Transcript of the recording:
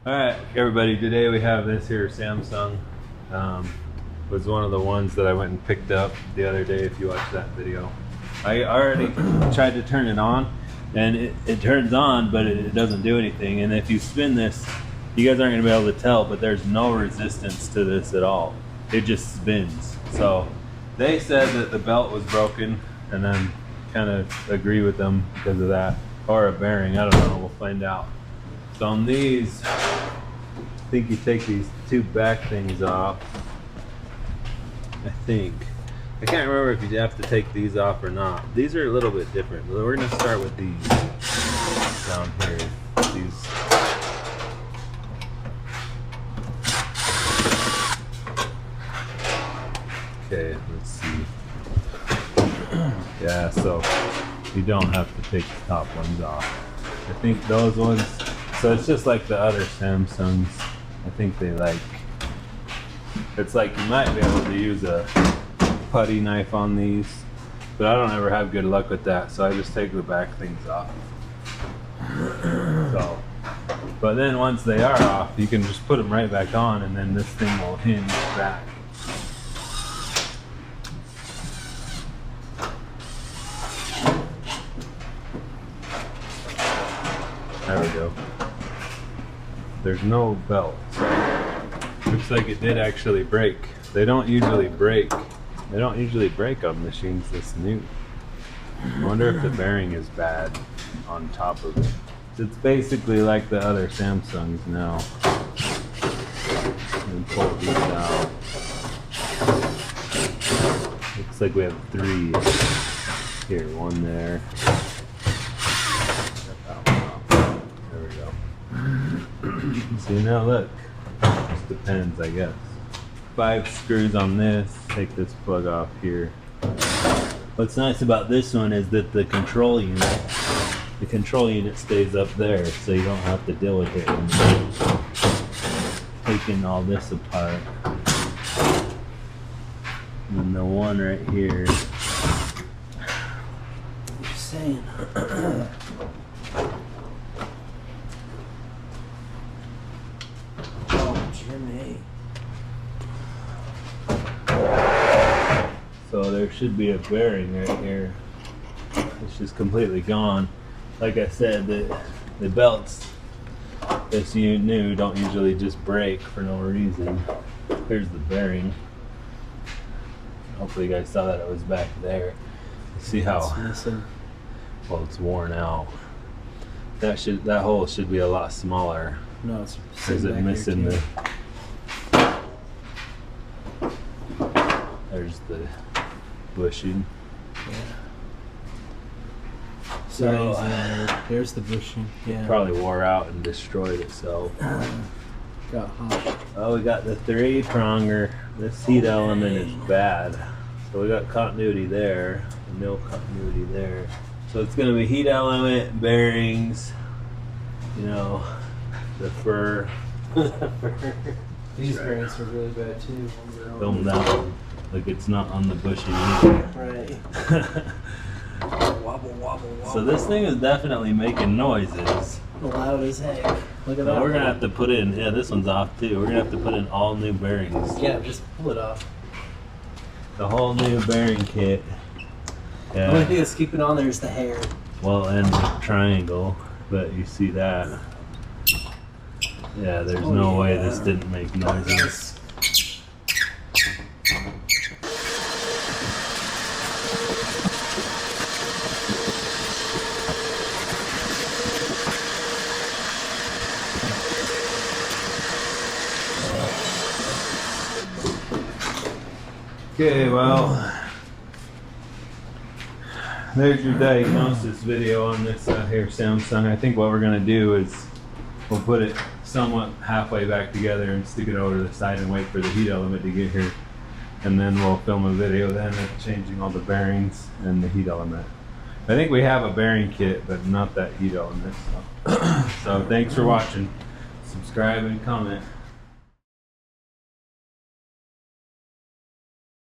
Alright, everybody, today we have this here Samsung. Was one of the ones that I went and picked up the other day if you watched that video. I already tried to turn it on, and it turns on, but it doesn't do anything. And if you spin this, you guys aren't going to be able to tell, but there's no resistance to this at all. It just spins. So they said that the belt was broken, and then kind of agree with them because of that. Or a bearing, I don't know, we'll find out. So on these, I think you take these two back things off. I think. I can't remember if you have to take these off or not. These are a little bit different. We're going to start with these down here. These. Okay, let's see. Yeah, so you don't have to take the top ones off. I think those ones, so it's just like the other Samsungs. I think they it's like you might be able to use a putty knife on these, but I don't ever have good luck with that, so I just take the back things off. So, but then once they are off, you can just put them right back on, and then this thing will hinge back. There we go. There's no belt. Looks like it did actually break. They don't usually break. They don't usually break on machines this new. I wonder if the bearing is bad on top of it. It's basically like the other Samsungs now. And pull these out. Looks like we have three. Here, one there. There we go. See, now look. Just depends, I guess. 5 screws on this. Take this plug off here. What's nice about this one is that the control unit stays up there, so you don't have to deal with it when taking all this apart. And then the one right here. What are you saying? So there should be a bearing right here. It's just completely gone. Like I said, the belts, as you knew, don't usually just break for no reason. Here's the bearing. Hopefully you guys saw that it was back there. See how it's missing. Well, it's worn out. That hole should be a lot smaller. No, it's Is it missing the? There's the bushing. Yeah. So there's the bushing. Yeah. Probably wore out and destroyed itself. Got hot. Oh, we got the 3-pronger. This heat element is bad. So we got continuity there, and no continuity there. So it's going to be heat element, bearings, you know, the fur. These bearings are really bad too. Film that one. Like it's not on the bushing either. Right. Wobble, wobble, wobble. So this thing is definitely making noises. Loud as heck. Look at So that. we're gonna have to put in, yeah, this one's off too. We're gonna have to put in all new bearings. Yeah, just pull it off. The whole new bearing kit. The only thing Yeah. that's keeping on there is the hair. Well, and the triangle, but you see that. Yeah, there's no way this didn't make noises. Okay, well, there's your diagnosis video on this here Samsung. I think what we're going to do is we'll put it somewhat halfway back together and stick it over to the side and wait for the heat element to get here. And then we'll film a video then of changing all the bearings and the heat element. I think we have a bearing kit, but not that heat element. So thanks for watching. Subscribe and comment.